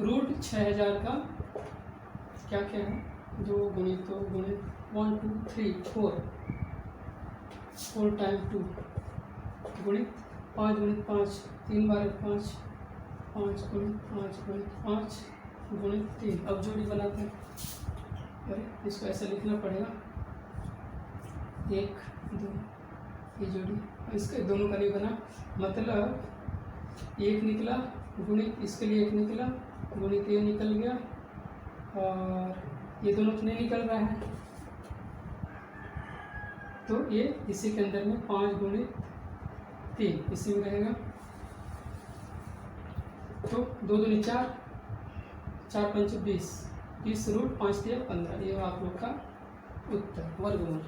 रूट 6000 का क्या क्या है, 2 गुणित 2 गुणित 1 2 3 4, 4 टाइम 2 गुणित 5 गुणित 5, 3 बार 5, 5 गुणित 5 गुणित 5 गुणित 3। अब जोड़ी बनाते हैं, अरे इसको ऐसे लिखना पड़ेगा, 1 2, ये जोड़ी, इसके दोनों का नहीं बना, मतलब 1 निकला गुणित इसके लिए 1 निकला गुणित ये निकल गया और ये दोनों तो नहीं निकल रहा है, तो ये इसी के अंदर में 5 गुणित 3 इसी में रहेगा। तो 2 दूनी 4, 4 पंचे 20, 20 रूट 5 तिया 15, ये आप लोग का उत्तर वर्गमूल।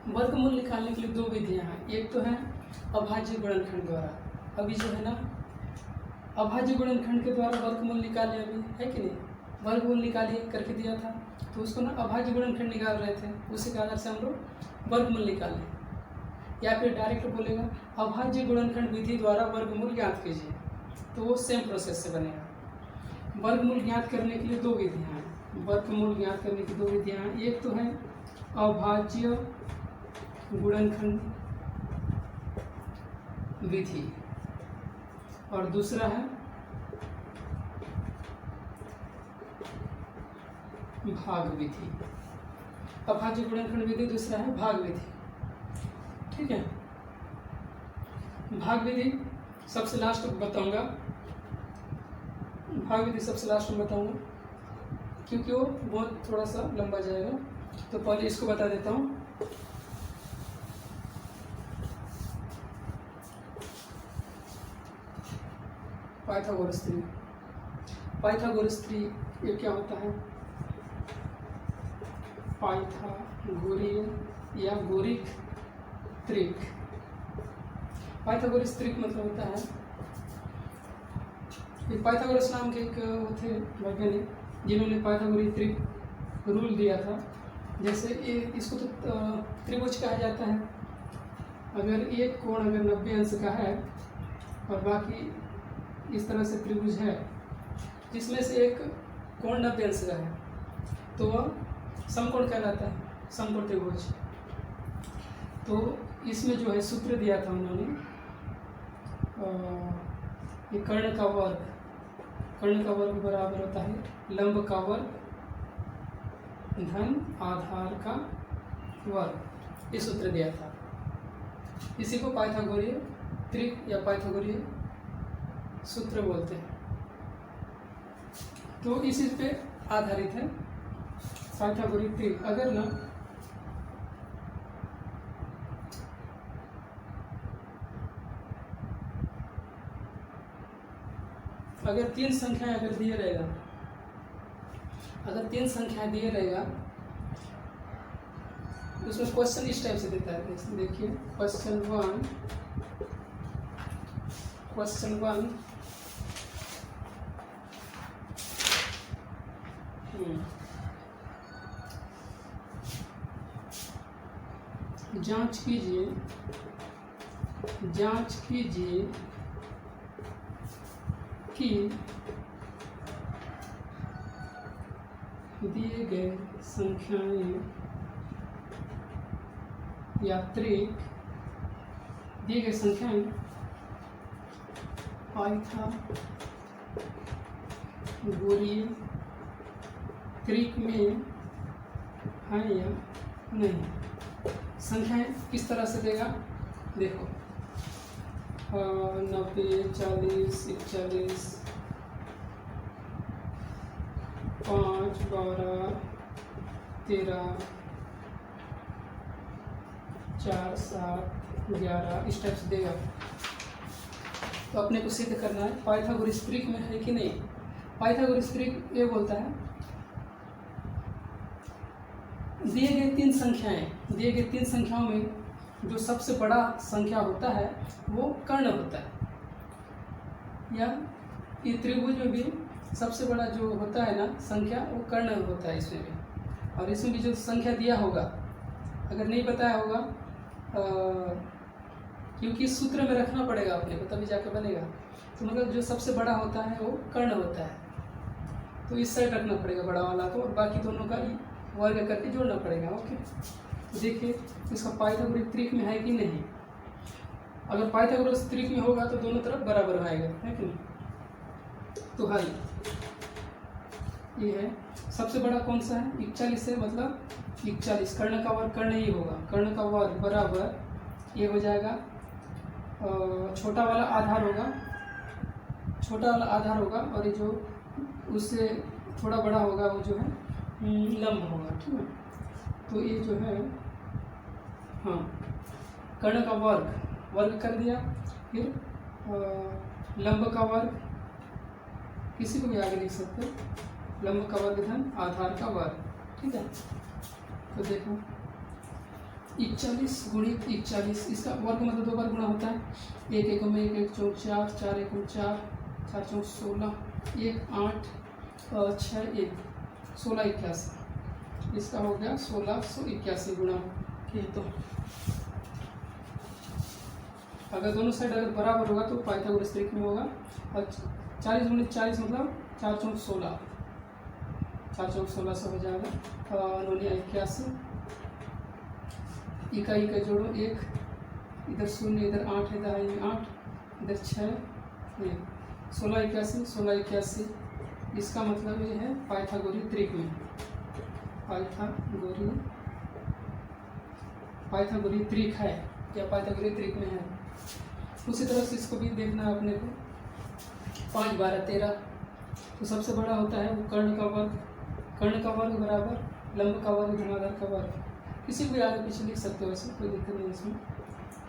वर्गमूल निकालने के लिए दो विधियां हैं। एक तो है अभाज्य गुणनखंड द्वारा, अभी जो है ना अभाज्य गुणनखंड के द्वारा वर्गमूल निकाले, अभी है कि नहीं, वर्गमूल निकालिए करके दिया था, तो उसको ना अभाज्य गुणनखंड निकाल रहे थे, उसी के आधार से हम लोग वर्गमूल निकालें, या फिर डायरेक्ट बोलेगा अभाज्य गुणनखंड विधि द्वारा वर्गमूल ज्ञात कीजिए, तो वो सेम प्रोसेस से बनेगा। वर्गमूल ज्ञात करने के लिए दो विधियाँ हैं, वर्गमूल ज्ञात करने की दो विधियाँ हैं। एक तो है अभाज्य गुणनखंड विधि और दूसरा है भाग विधि। अभाज्य गुणनखंड विधि, दूसरा है भाग विधि। ठीक है, भाग विधि सबसे लास्ट बताऊंगा, भाग विधि सबसे लास्ट में बताऊंगा क्योंकि वो बहुत थोड़ा सा लंबा जाएगा, तो पहले इसको बता देता हूँ। पाइथागोरस त्रिक, पाइथागोरस त्रिक ये क्या होता है? पाइथागोरीय या गोरिक त्रिक। पाइथागोरस त्रिक मतलब होता है, ये पाइथागोरस नाम के एक वो थे वैज्ञानिक जिन्होंने पाइथागोरस त्रिक रूल दिया था। जैसे ये इसको तो त्रिभुज कहा जाता है। अगर एक कोण अगर 90 अंश का है और बाकी इस तरह से त्रिभुज है जिसमें से एक कोण 90 अंश का है, तो वह समकोण कहलाता है, समकोण त्रिभुज। तो इसमें जो है सूत्र दिया था उन्होंने, ये कर्ण का वर्ग, कर्ण का वर्ग बराबर होता है लंब का वर्ग धन आधार का वर्ग, ये सूत्र दिया था। इसी को पाइथागोरीय त्रिक या पाइथागोरीय सूत्र बोलते हैं। तो इसी पे आधारित है पाइथागोरस त्रिक। अगर ना अगर तीन संख्याएं अगर दिए रहेगा, अगर तीन संख्याएं दिए रहेगा, उसमें क्वेश्चन इस टाइप से देता है, देखिए क्वेश्चन वन, जांच कीजिए कि दिए गए संख्याएं या त्रिक, दिए गए संख्याएं पाइथागोरीय त्रिक में है या नहीं। संख्याएं किस तरह से देगा, देखो 90, 40, 41, 5, 12, 13, 4, 7, 11 इस टाइप से देगा। तो अपने को सिद्ध करना है पाइथागोरस त्रिक में है कि नहीं। पाइथागोरस त्रिक ये बोलता है दिए गए तीन संख्याओं में जो सबसे बड़ा संख्या होता है वो कर्ण होता है, या ये त्रिभुज में भी सबसे बड़ा जो होता है ना संख्या वो कर्ण होता है इसमें भी। और इसमें भी जो संख्या दिया होगा, अगर नहीं बताया होगा क्योंकि सूत्र में रखना पड़ेगा अपने को तभी जाकर बनेगा, तो मतलब जो सबसे बड़ा होता है वो कर्ण होता है, तो इस साइड रखना पड़ेगा बड़ा वाला को, और बाकी दोनों का वर्ग करके जोड़ना पड़ेगा। ओके, तो देखिए इसका पाइथागोरस त्रिक में है कि नहीं। अगर पाइथागोरस त्रिक में होगा तो दोनों तरफ बराबर आएगा, है कि नहीं। तो हल ये है, सबसे बड़ा कौन सा है, 41 है, मतलब 41 कर्ण का वर्ग कर्ण ही होगा, कर्ण का वर्ग बराबर ये हो जाएगा, छोटा वाला आधार होगा, और ये जो उससे थोड़ा बड़ा होगा वो जो है लंब होगा, ठीक है। तो ये जो है हाँ कर्ण का वर्ग कर दिया, फिर लंब का वर्ग, किसी को भी आगे लिख सकते हैं, लंब का वर्ग धन आधार का वर्ग, ठीक है। तो देखो 41 गुणित 41, इसका वर्ग मतलब 2 बार गुणा होता है। 1 एकम में 1, 1 चौक 4, 4 एकम 4, 4 चौक 16, 1 8 6 1 16 81, इसका हो गया 1681 गुणा ये। तो अगर दोनों साइड अगर बराबर होगा तो पाइथागोरस त्रिक में होगा। और 40 गुणित 40 मतलब 4 चौक 16, 4 चौक 16 से हो जाएगा 81। इकाई का जोड़ो 1, इधर 0, इधर 8 है, इधर 8, इधर 6 1, 1681 1681, इसका मतलब ये है पाइथागोरी त्रिक में, पाइथागोरी त्रिक है या पाइथागोरी त्रिक में है। उसी तरह से इसको भी देखना है अपने को। 5 12 13, तो सबसे बड़ा होता है वो कर्ण का वर्ग। कर्ण का वर्ग बराबर लंब का वर्ग धनाधार का वर्ग। किसी भी आगे पीछे लिख सकते हो, ऐसे कोई दिक्कत नहीं इसमें,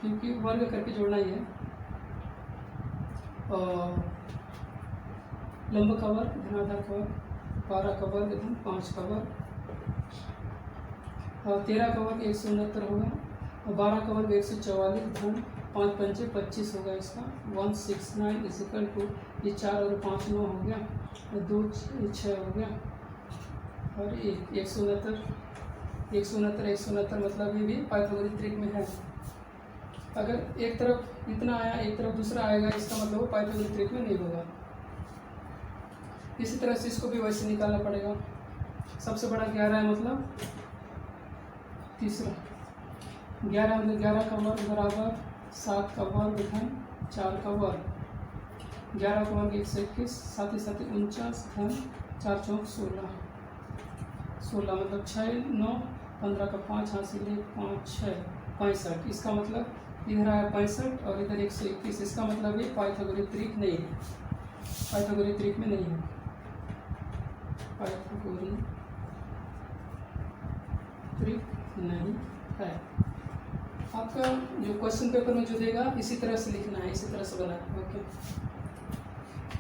क्योंकि वर्ग करके जोड़ना ही है। लंब का वर्ग धनाधार का वर्ग, 12 का वर्ग धन 5 का वर्ग, और 13 का वर्ग 169 होगा, और 12 का वर्ग 144 धन 5 पंचे 25 होगा। इसका 169 इजिकल टू, ये 4 और 5 9 हो गया, और 2 6 हो गया, और 169 मतलब ये भी पाइथागोरस त्रिक में है। अगर एक तरफ इतना आया एक तरफ दूसरा आएगा, इसका मतलब वो पाइथागोरस त्रिक में नहीं होगा। इसी तरह से इसको भी वैसे निकालना पड़ेगा। सबसे बड़ा 11 है मतलब तीसरा, 11 मतलब 11 का वर्ग बराबर 7 का वर्ग धन 4 का वर्ग, 11 का वर्ग 121, 7 7 49 धन 4 चौक 16, 16 मतलब 6 9 15 का 5 हासिल 1 5 6 65, इसका मतलब इधर आया 65 और इधर 121, इसका मतलब ये पाइथागोरस त्रिक नहीं है, पाइथागोरस त्रिक में नहीं है, पाइथागोरस त्रिक नहीं है। आपका जो क्वेश्चन पेपर में जो देगा इसी तरह से लिखना है, इसी तरह से बनाना। ओके,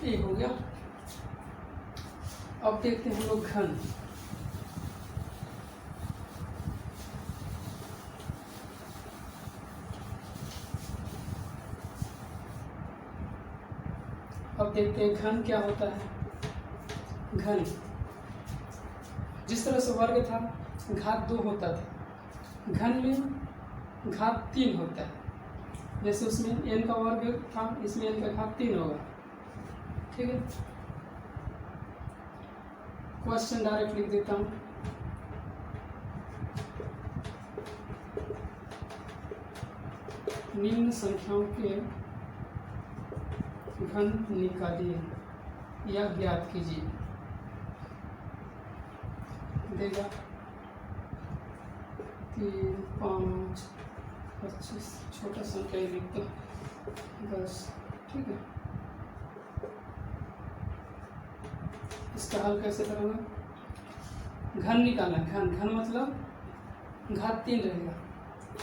ये हो गया। अब देखते हैं हम लोग घन। अब देखते हैं घन क्या होता है। घन जिस तरह से वर्ग था घात 2 होता था, घन में घात 3 होता है। जैसे उसमें n का वर्ग था, इसमें n का घात 3 होगा। ठीक है, क्वेश्चन डायरेक्ट लिख देता हूँ। निम्न संख्याओं के घन निकालिए या ज्ञात कीजिए। देगा 3 5 25, छोटा संख्या ही लिखते 10। ठीक है, इसका हल कैसे करोगे? घन निकालना, घन मतलब घात 3 रहेगा,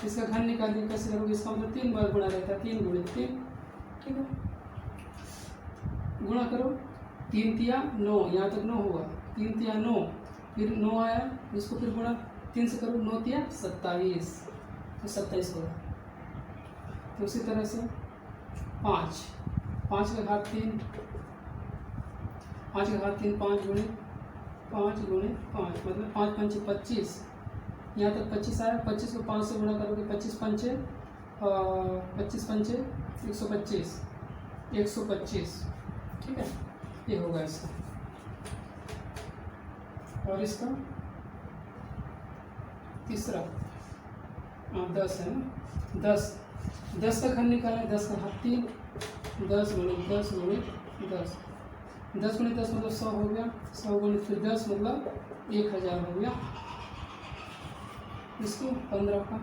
इसका घन निकालिए। कैसे करोगे? इसका मतलब 3 बार गुणा रहता है, 3 गुणित 3। ठीक है, गुणा करो, 3 तिया 9, यहाँ तक 9 होगा, 3 तिया 9, फिर 9 आया, इसको फिर गुणा 3 से करो, 9 तिया 27, तो 27 होगा। तो उसी तरह से 5 का घात 3, 5 का घात 3 5 गुणित 5 मतलब 5 पंचे 25, यहाँ तक 25 आया, 25 को 5 से गुणा करोगे, 25 पंचे 125। ठीक है, ये होगा इसका। और इसका तीसरा 10 है ना, 10 का घन निकालना है, 10 का घात 3, 10 गुणित 10 गुणित 10, 10 गुणित 10 मतलब 100 हो गया, 100 गुणित फिर 10 मतलब 1000 हो गया। इसको 15 का